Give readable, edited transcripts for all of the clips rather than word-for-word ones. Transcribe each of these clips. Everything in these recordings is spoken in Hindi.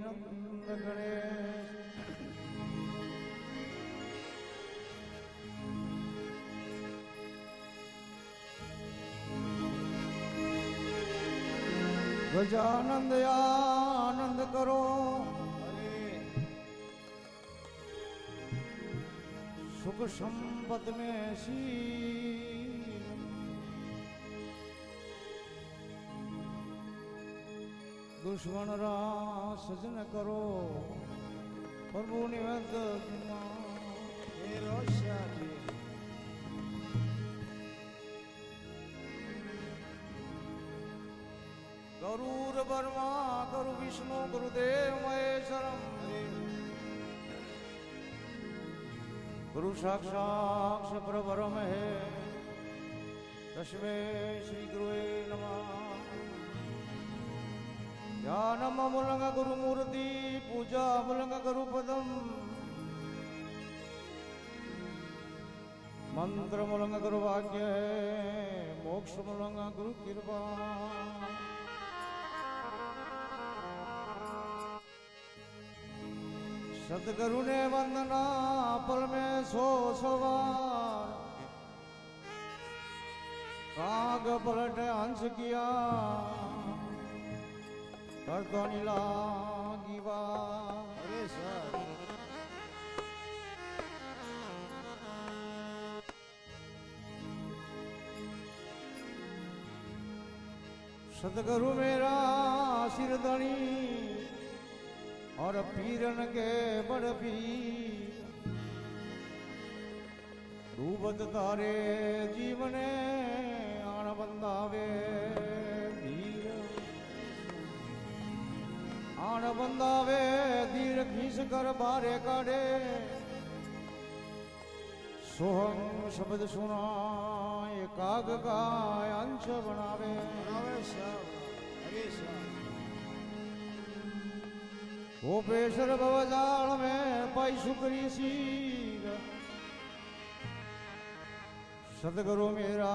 નંદ ગણેશ ગજાનંદ આનંદ કરો સુખ સંપત में सी दुश्मन रा सजन करो प्रभु निवेद गरुड़ ब्रह्मा गुरु विष्णु गुरुदेव महेश्वरम गुरु साक्षात परब्रह्म है तस्मै श्री गुरुवे नमः। ध्यानम मूलंग गुरु मूर्ति पूजा मूलंग गुरु पदम मंत्र मूलंग गुरु वाक्य है मोक्ष मूलंग गुरु कृपा। सतगुरु ने वंदना पल में सो सवार काग पलट हंस किया करतो लागी बात। अरे सर सतगुरु मेरा सिरधनी और पीरन के बड़ पीर डूबत तारे जीवने आन बंदावे धीर आन बंदावे धीर खींच कर बारे काढ़े सोहम शब्द सुना ये काग का अंश बनावे। गोपेश्वर भवजाल में पाई सुकरी सीर सतगुरु मेरा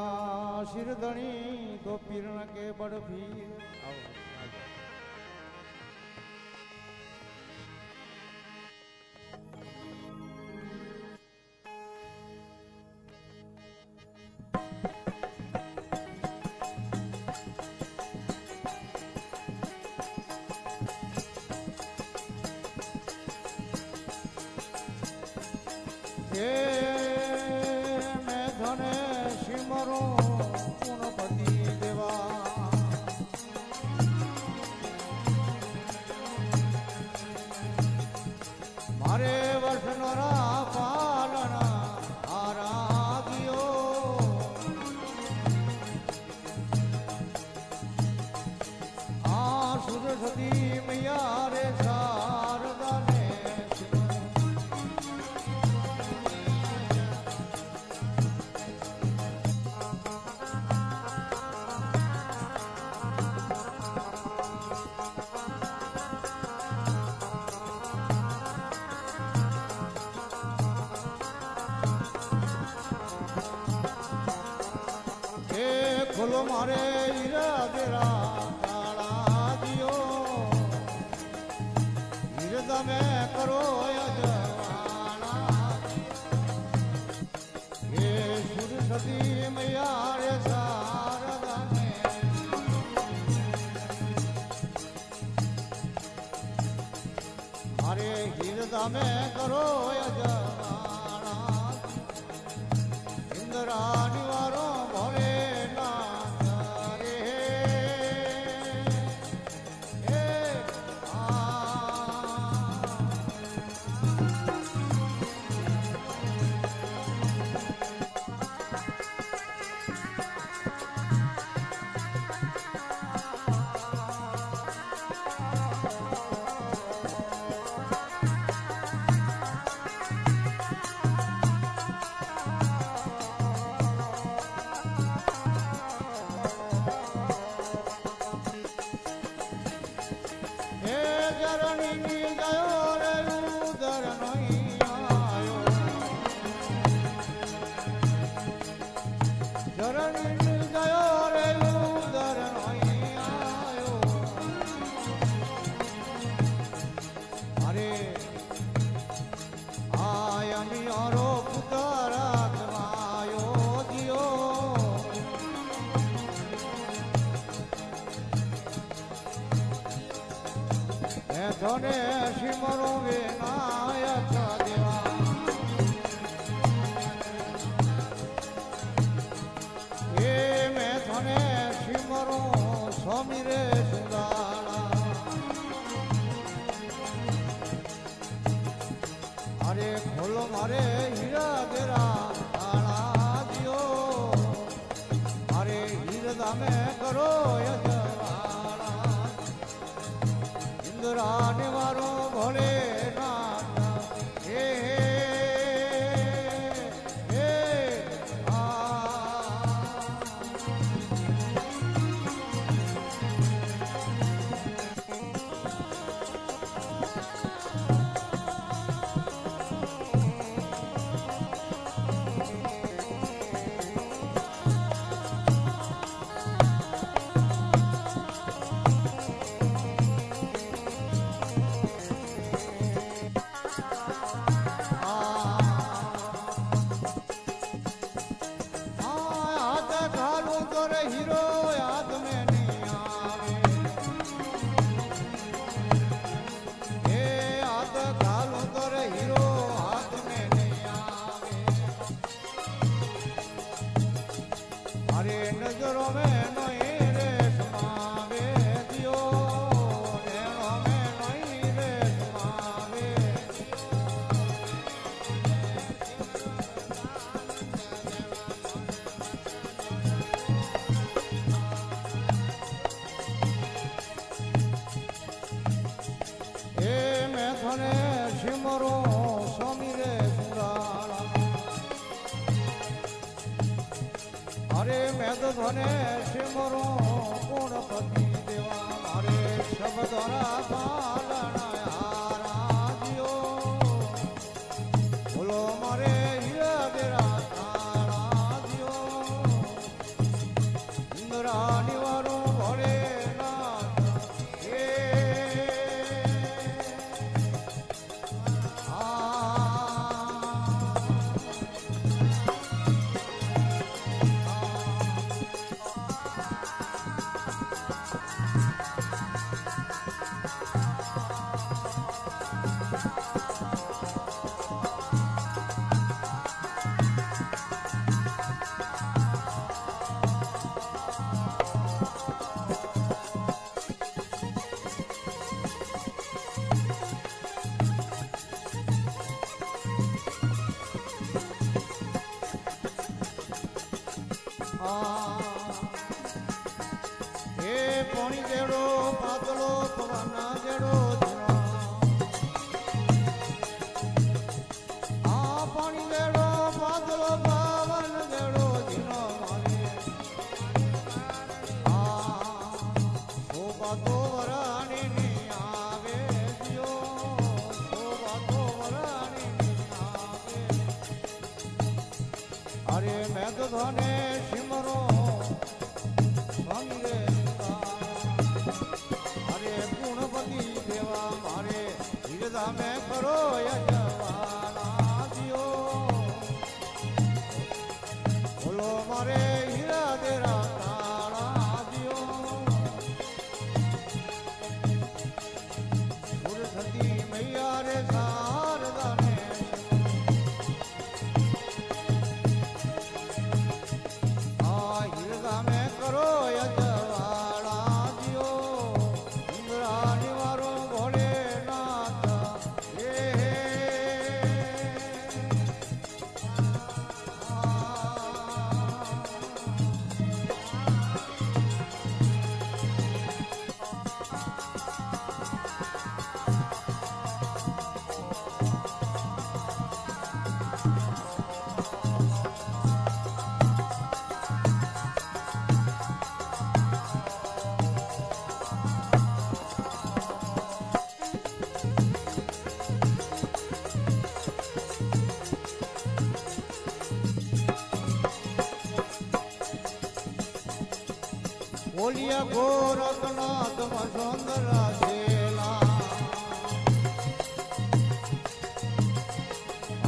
सिर धनी तो पीरन के बड़ पीर। मैं धने सिमरो पुनपति देवा मारे वर्षनरा पालना आरागियो सुरसती मैया रे शारदा ने खोलो मारे हीरा तेरा काला दियो हीरदा में करो यजवाना ये सुरसती मैया रे शारदा ने मारे हीरदा में करो यजवाना इंदिरा निवारो भरे मैं थोने सिमरो विनायक देवा ये मैं थोने सिमरो स्वामी रे सुंदाला अरे खोलो मारे हीरा तेरा ताला दियो अरे हीरदा में करो यजवाड़ा इंदिरा निवारो भोले नाथ हे हे आ हीरो याद में नहीं आवे हे याद घालू तो हीरो हाथ में नहीं आवे अरे नजरों में नहीं रे समावे दियो नैनों में नहीं रे समावे सिमरो स्वामी रे सुंदाला अरे मैं तो धने सिमरो गुणपति देवा अरे शब्दरा पालना हाराजियो बोलो मारे हीरा तेरा ताला दियो इंदिरा निवारो भोले हे पानी जेड़ो पातलो पवना जेड़ो पानी जेड़ो पातलो पवन जेड़ो जिनो मारे शोभा तो वरानी नहीं आवे दियो शोभा तो वरानी नहीं आवे अरे मैं तो धने सिमरो स्वामी रे अरे गुणपति देवा मारे हीरदा में करो यजवाला दियो बोलो मारे हीरा तेरा ताला दियो सुरसती मैया रे शारदा ने हीरदा में करो यजवाला दियो इंदिरा निवारो भोले नाथ हे बोलिया गोरखनाथ मसुंदरा शेला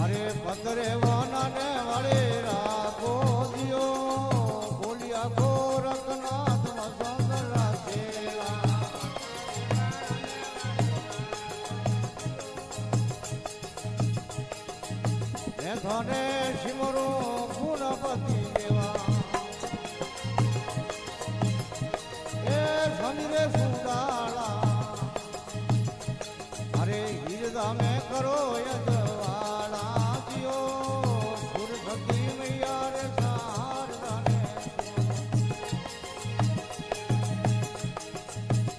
अरे पतरे वाना ने वाले राखो दियो बोलिया गोरखनाथ मसुंदरा शेला થાને સિમરો ગુણપતિ દેવા એ સમરે સુડાળા અરે હિરદા મેં કરો યજવાળા જીઓ સુર સતી મૈયા રે સારદાને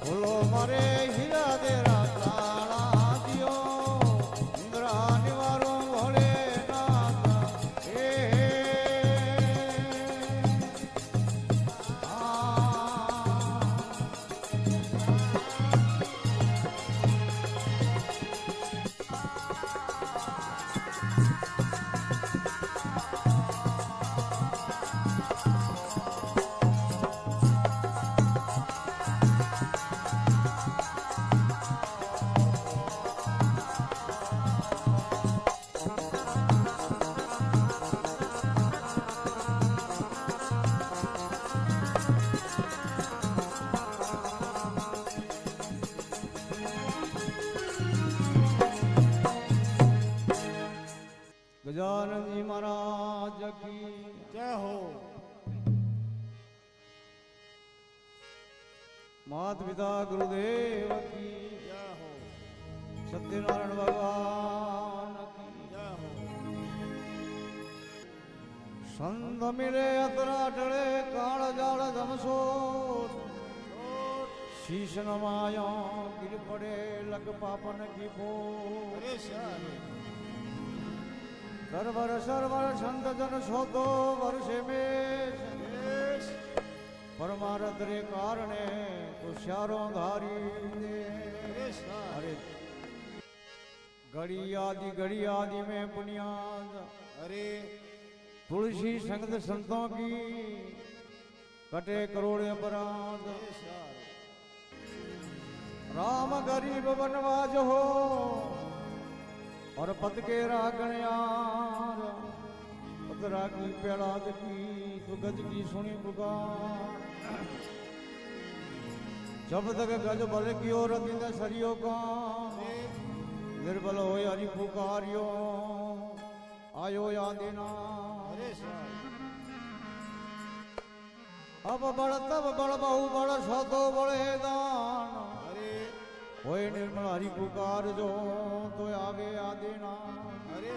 બોલો મારે હીરા દેરા તાળા જીઓ ઇન્દ્રા નિવારો ભોળે નાથ गजानन जी महाराज की जय हो। मात पिता गुरुदेव की जय हो। सत्यनारायण भगवान की जय हो। संत मिले अतरा टले काल जाल धमसो शीश नमाया गिर पड़े लग पापन की पो अरे शाह सरवर सरवर संत जन सोतो वर्षे में परमारथ रे कारणे तो श्यारो धारी दे अरे घड़ी आदि में बुनियाद अरे तुलसी संगत संतों की कटे करोड़ अपराध राम गरीब बनवाज हो और पद के रागण यार पदरा की पेड़ाद की तो गज की सुनी पुकार जब तक गज बल की ओर दिन सरियो का निर्बल हो हरि पुकारियो आयो या देना अब बड़ तब बड़ बहु बड़ सतो बड़े दान होए निर्मल हरि पुकार जो तो आवे आ देना अरे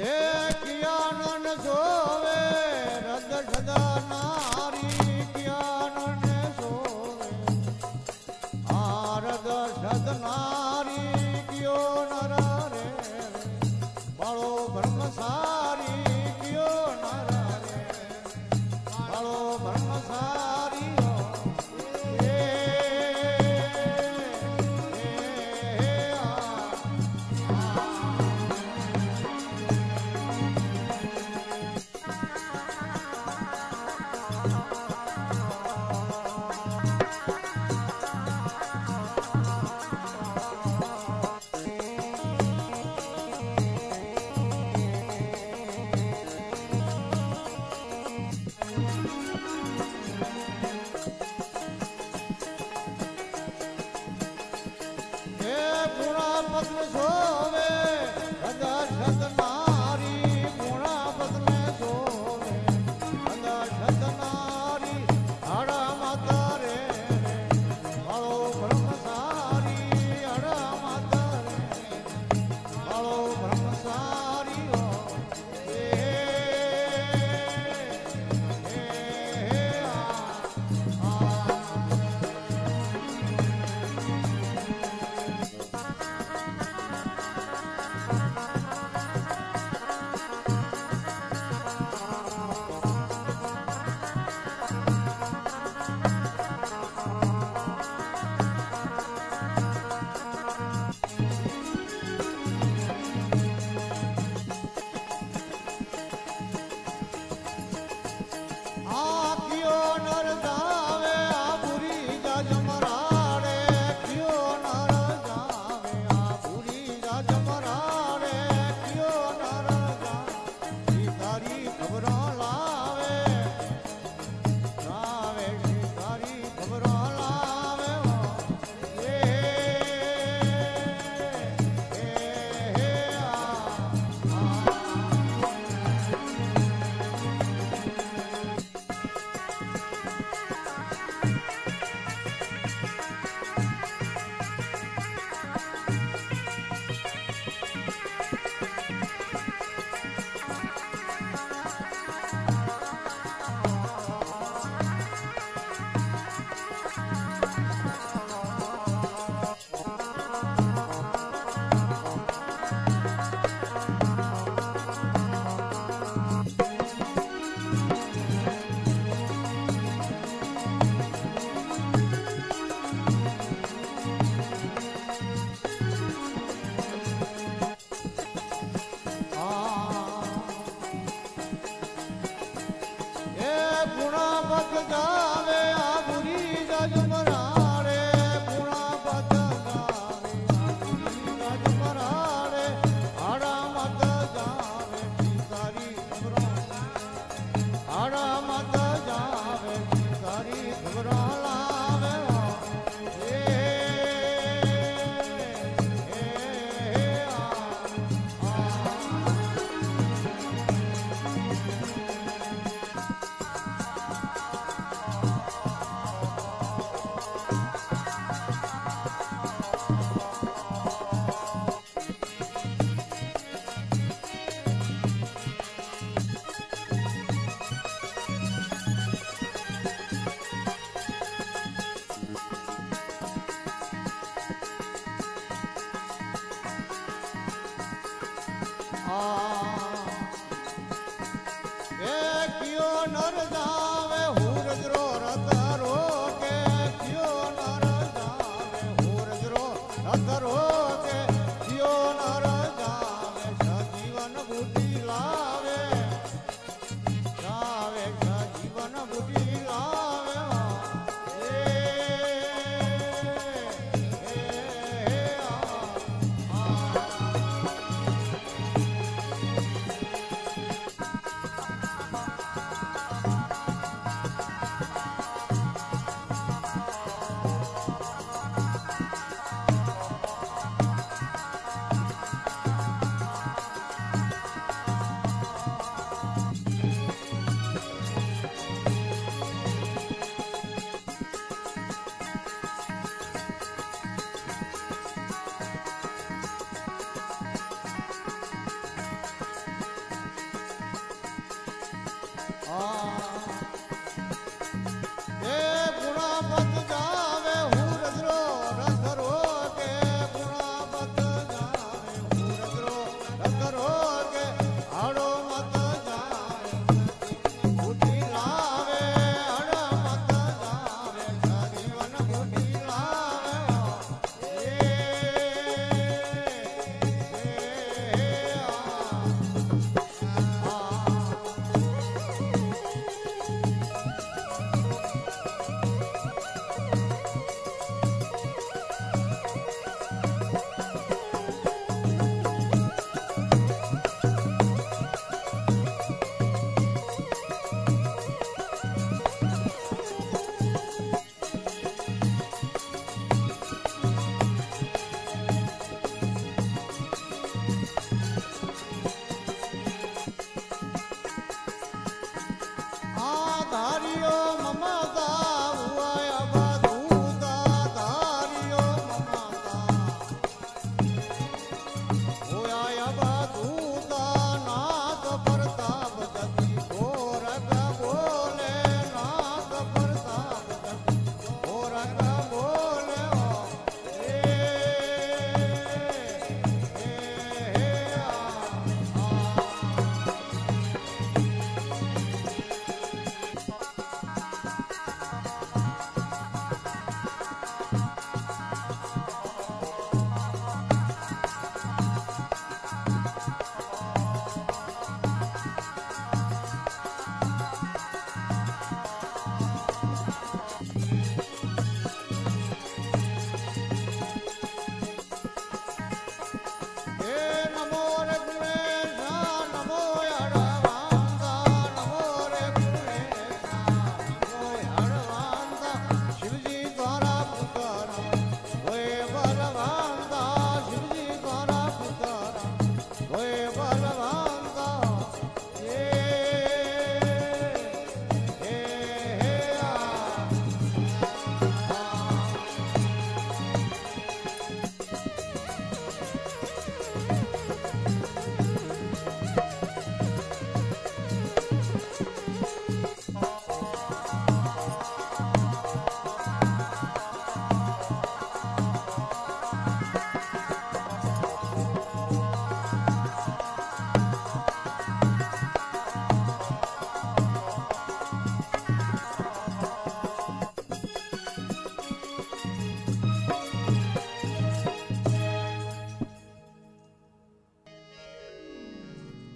એ કિયાનન સોવે રદ સદા નારી કિયાનન સોવે આ રદ સદ નારી કિયો નર રે બાળો બ્રહ્મસારી કિયો નર રે બાળો બ્રહ્મસારી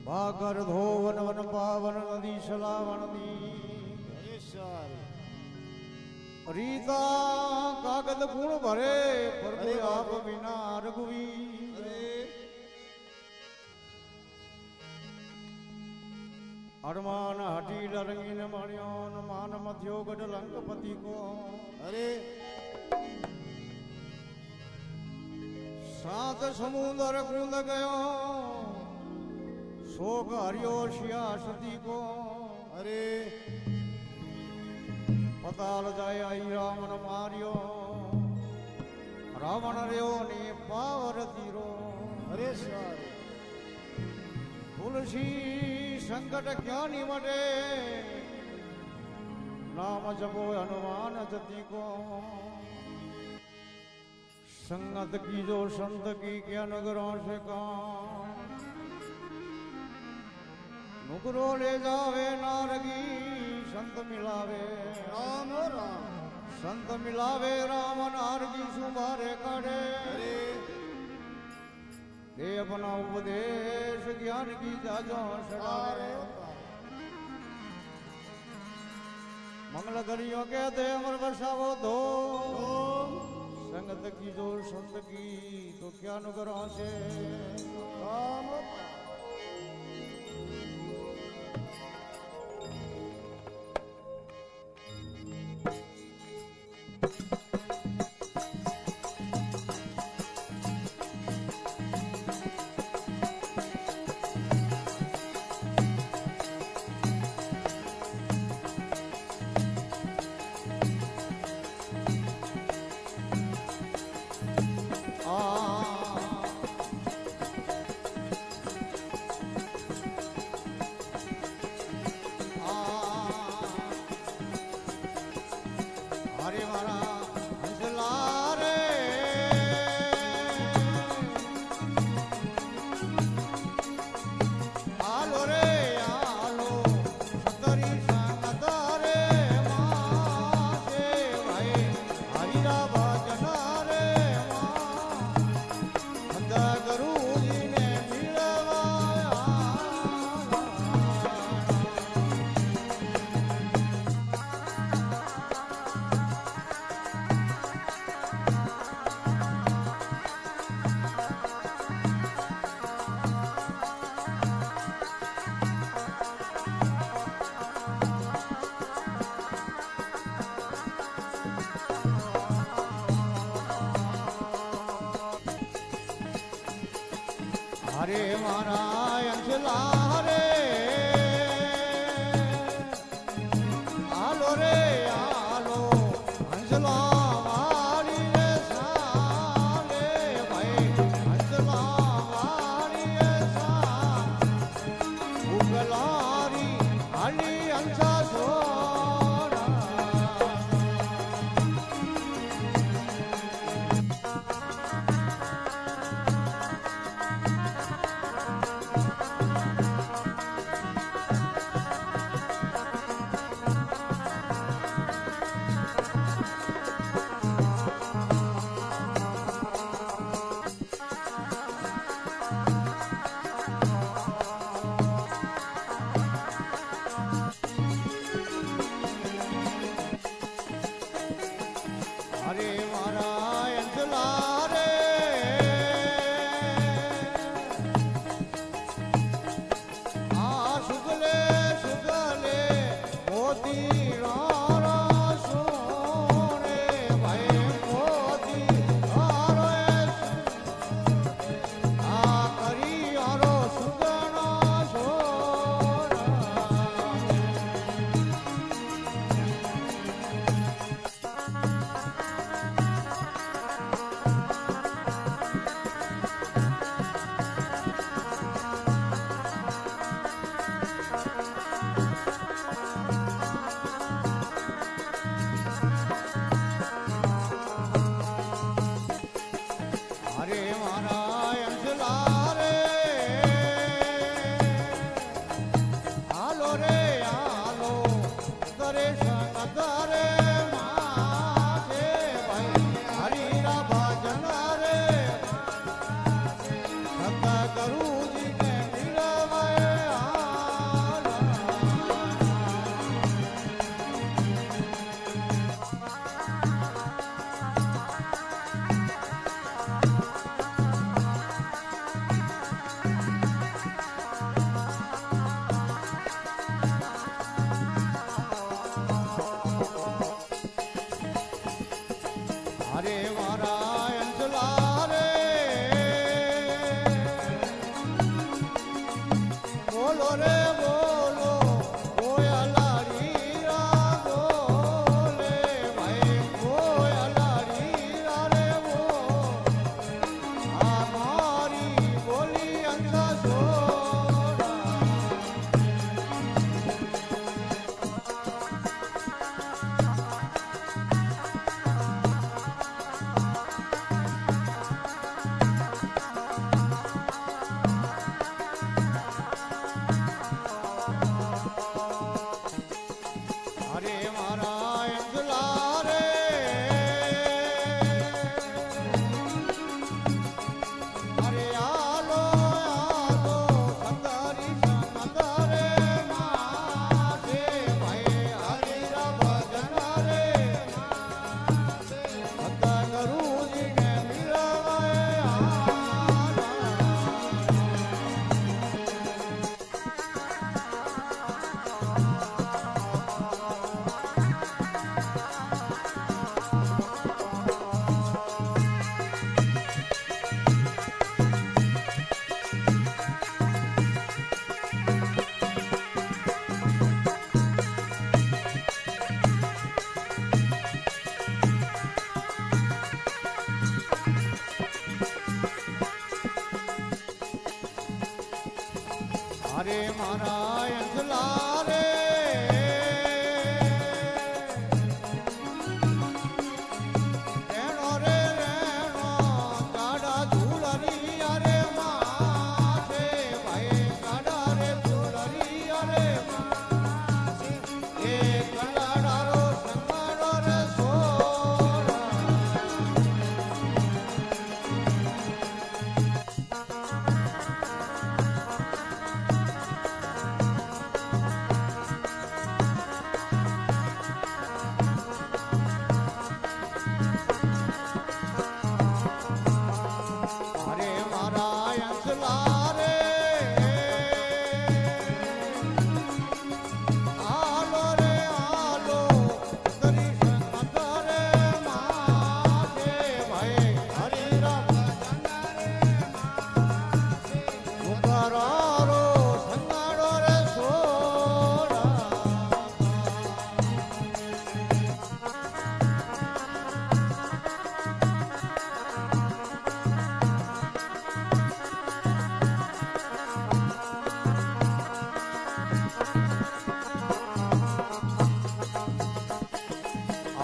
ભાગર ધોવન વન પાવન નદી સલાવણ દી અરે સારું રીતા કાગદ ગુણ ભરે પ્રભુ આપ વિના રઘુવી અરે હનુમાન હટી રંગીન મણ્યો માન મધ્યો ગઢ લંકપતિ કો અરે સાત સમુદર કુંદ ગયો શોક હર્યો શિયાસતી કો અરે પતાલ જાય આઈ રાવણ માર્યો રાવણ રહ્યો ને પાવર તીરો અરે સારું તુલસી સંકટ ક્યાં નિમટે નામ જપો હનુમાન જતી કો સંગત कीजो संत की क्या नगरों से काम नुकरो ले जावे नारगी संत मिलावे રામ રામ संत मिलावे राम नारगी सुमारे काढ़े અરે दे अपना उपदेश ज्ञान की जाजो सड़ावे मंगल करियो कहते अमर बरसावो दो संगत की जो संत की तो क्या नुकरों से રામ हरे मारा हंसला रे आलो रे आलो सतरी संगत रे माते भाई हरिरा भजन रे मां गुरुजी ने मिलवाया हरे मारा अंजला रे आलो रे आलो अंजला वाली रे साले भाई अंजला वाली रे सा उगलारी हली अंसा सोना બોલો રે બોલો કોયલાડી રા બોલે ભાઈ કોયલાડી રા રે બોલ આ મારી બોલી અંધા છોડા અરે મારા અંજલા રે અરે આલો આલો સંતારી સંતરે માથે ભાઈ હરિરા ભજન રે ભક્ત ગુરુજીને મિલવાય અરે મારા અંજલા રે રેણો રે રેણો કાડા ઝૂલરી અરે માથે ભાઈ કાડા રે ઝૂલરી અરે માથે એ કલાડારો સંગાડો રે સોડા અરે મારા અંજલા રે આલો રે આલો તરી સંત રે માથે ભાઈ હરિરા ભજન રે માથે ઉકરારો સંગાડો રે સોડા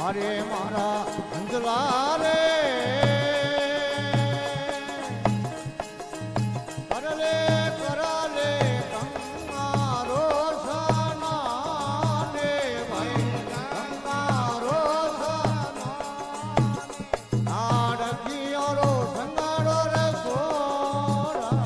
અરે મારા અંજલા રે કરલે કરાલે કંગારો સના ને ભાઈ કંગારો સના નાડકીયારો સંગાડો રે સોડા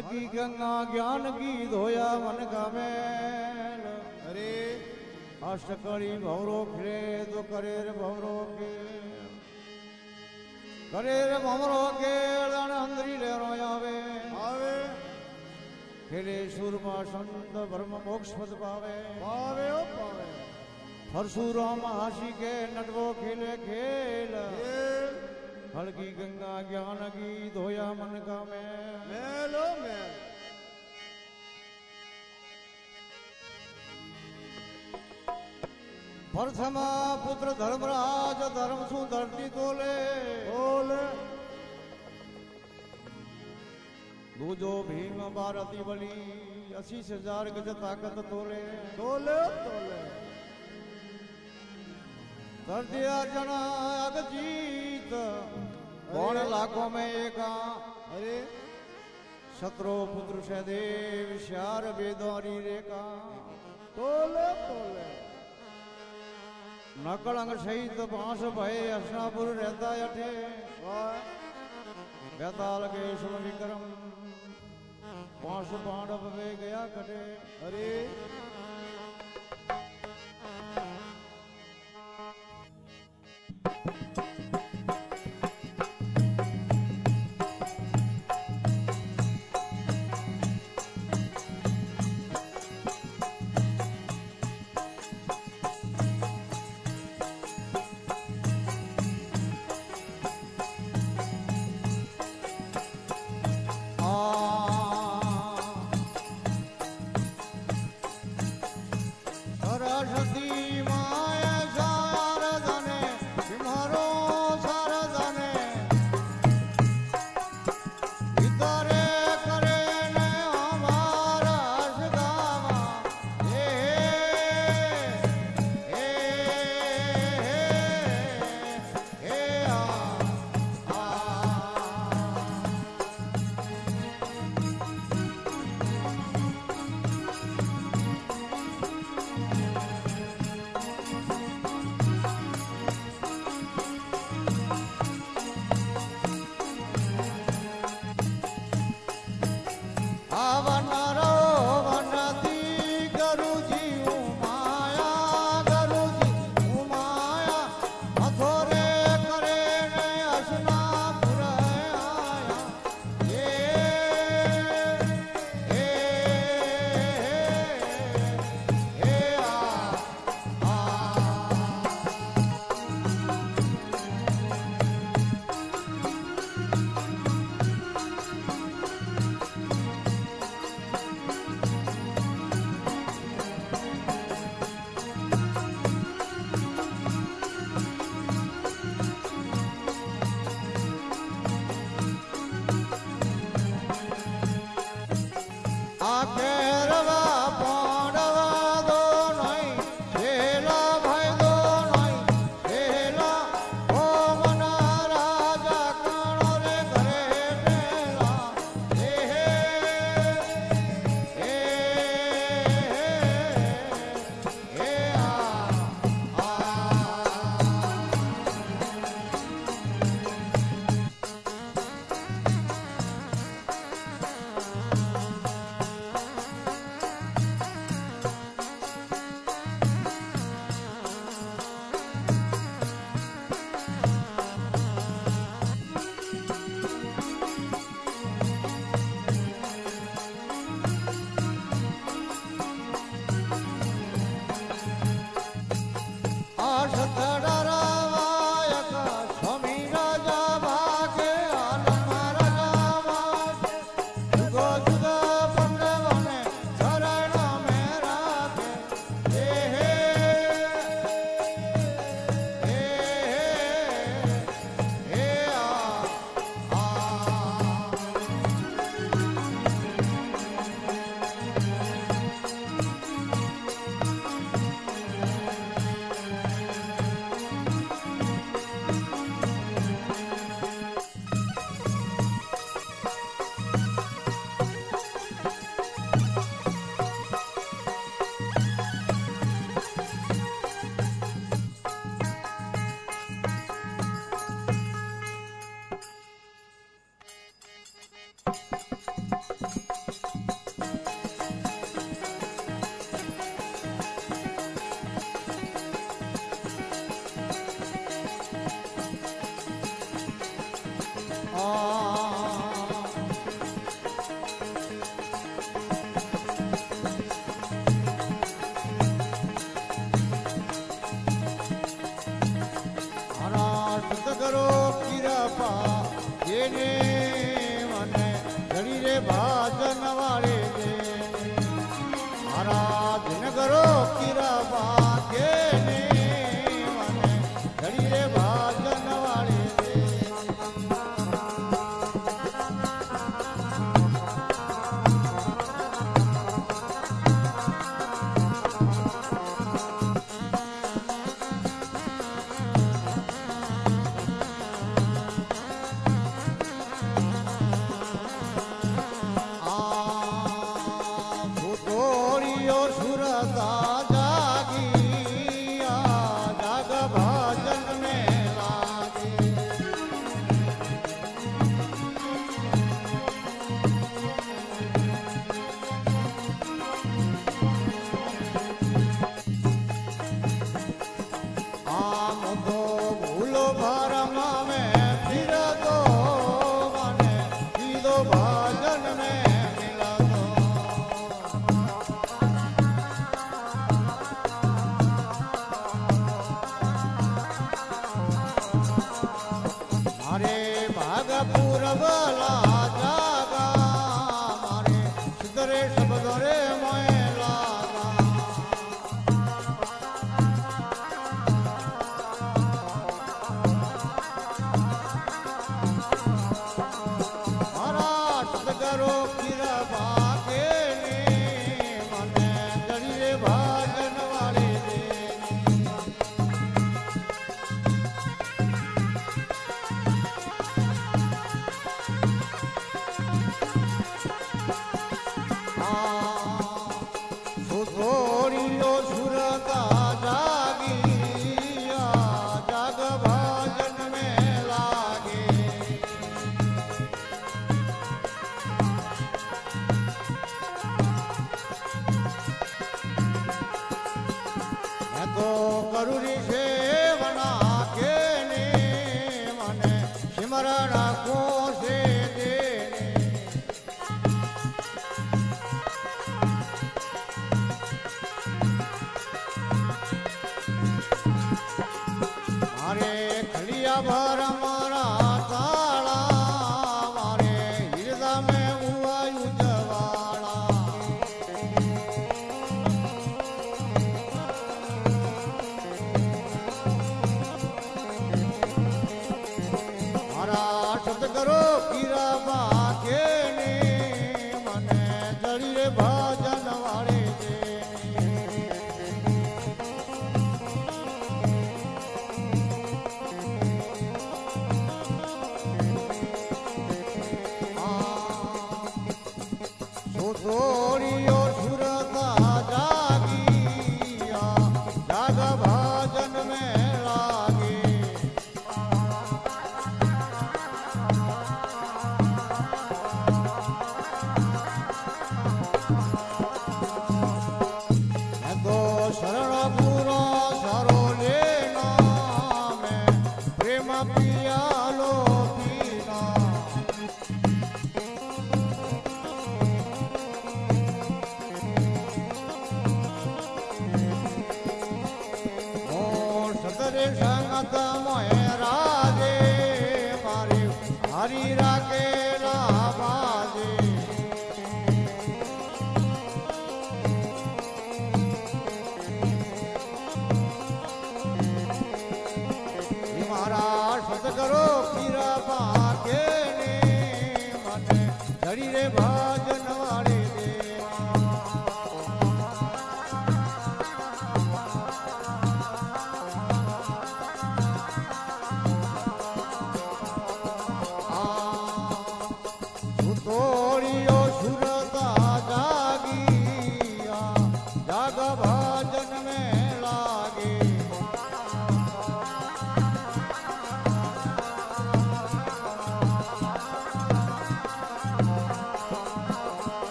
हल्की गंगा ज्ञान की धोया मन का मेल। अरे अष्टकड़ी भवरो खिले तो करे रे भवरो के करे रे भवरो के अंदरी ले रो आवे आवे खेले सूरमा संत ब्रह्म मोक्ष पद पावे पावे ओ पावे परशुराम हासी के नटवो खेले खेल खेल हल्की गंगा ज्ञान की धोया मन का मेल। मेलो मेल प्रथमा पुत्र धर्मराज धर्म सु धरती तोले बोले दूजो भीम भारती बली 80,000 गज ताकत तोले तोले तोले कर दिया जना अग जीत 2 लाखों में एका अरे शत्रु पुत्र सहदेव श्यार बेदौरी रेखा तोले तोले नकलंग सहित बांस भय हसनापुर रहता अठे वाह बेताल के सुन विक्रम 5 पांडव वे गया कटे अरे सरस्वती माया शारदने सिमरो शारदने इतरे करे ने हमारा सगावा वनरो वनती गुरुजी उमाया गुरुजी उमाया मथोरे करे ने हसनापुर आया आखेरवा पांडवा दो नहीं शेला भाई दो नहीं शेला ओ मना राजा कानो रे घरे मेला કરો કિરપા જેને મને ઘડી રે ભાજન વાળે દે આરાધન કરો કિરપા જેને મને ઘડી રે ભાજન વાળે દે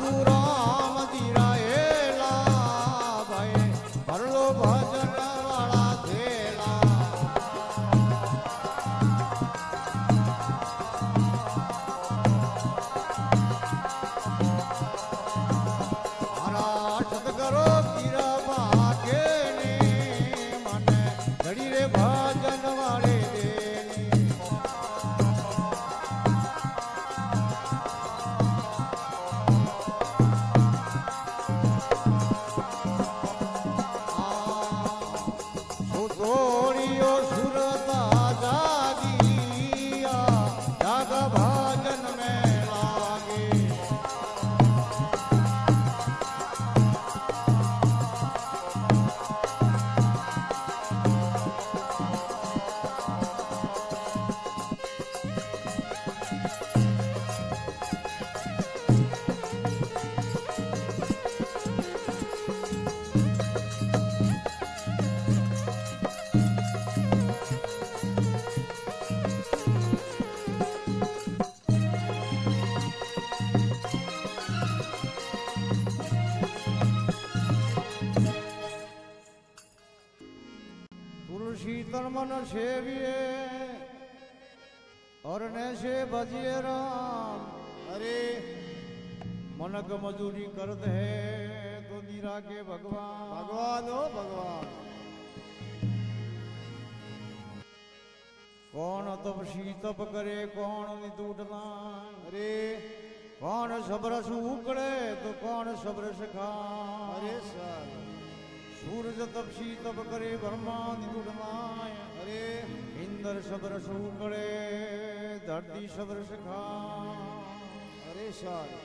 साधु राम दिराएला भाई भरलो भजन वाला थेला सतगरो गिरवा के ने मन घड़ी रे भजन वाले देनी सुतोड़ियो सुरता जागिया जाग भजन में लागे तुलसी तन मन सेविए और नैसे भजिए राम अरे मनक मजूरी करत है तो नीरा के भगवान भगवान हो भगवान कौन तपसी तप करे कौन निदूटना अरे कौन सब्र उकड़े तो कौन सब्र सिखा अरे सर सूरज तपसी तप करे ब्रह्मा निदूटनाय अरे इंद्र सब्र उकड़े धरती सब्र सिखा अरे सर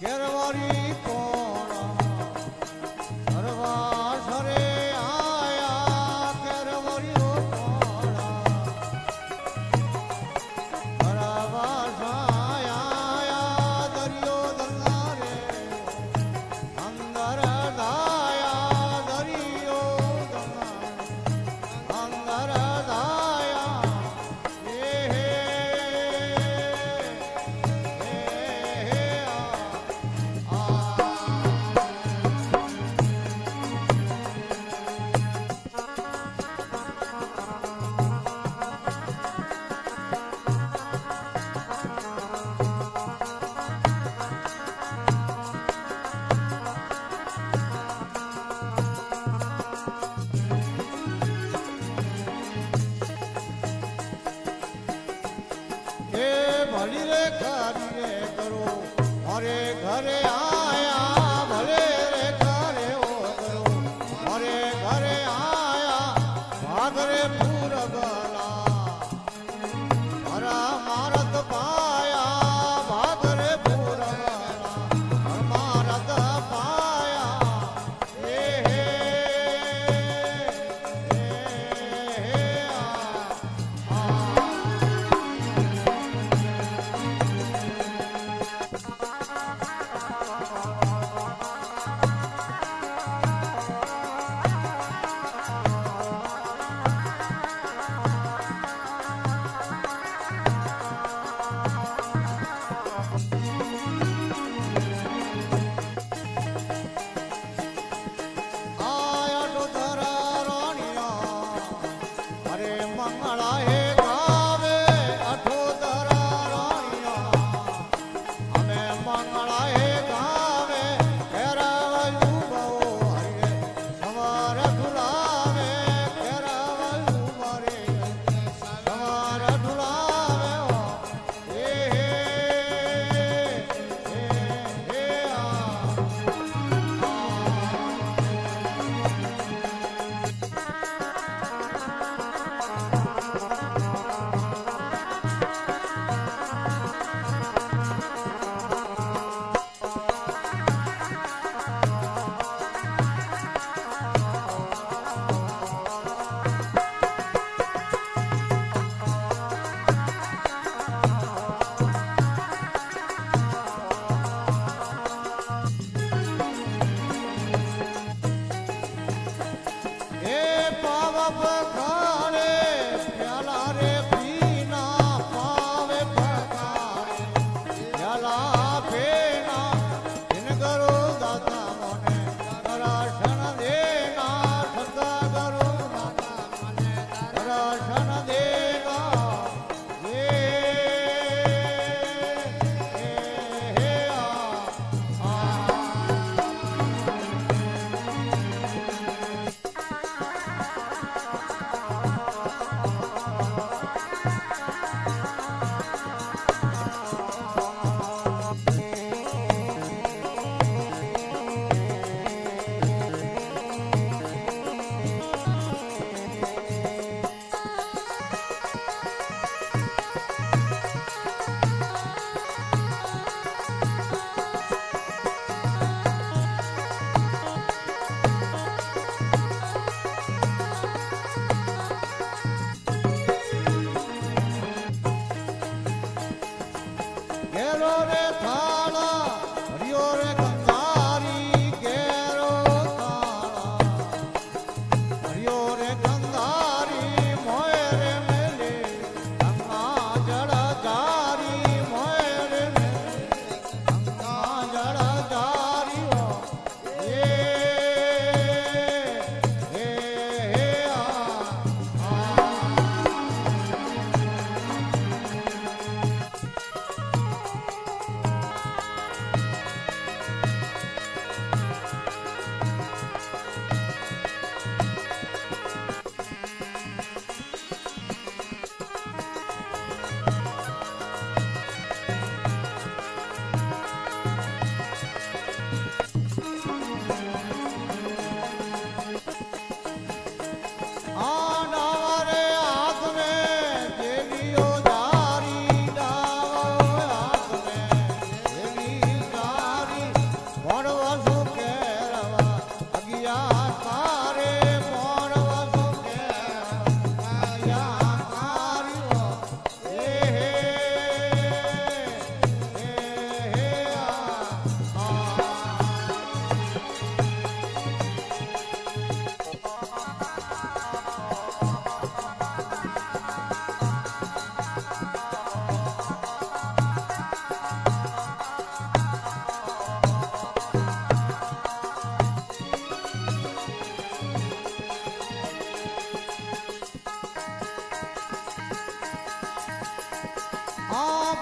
केरवारी कौन सरवास रे आया केरवारी हो कौन सरवास आया दरियो दंगा रे अंदर दाया दरियो दंगा अंदर दाया हे भली रे खाली रे करो अरे घरे आया भले रे घरे ओ करो अरे घरे आया भागरे पूर गला हरा मारत पाया भागरे पूर गला मारत पाया हे आ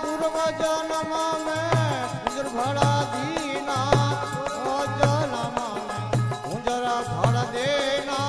पूर्व जन्म में कुंजर भरा दीना, ओ जन्म में कुंजर भर देना।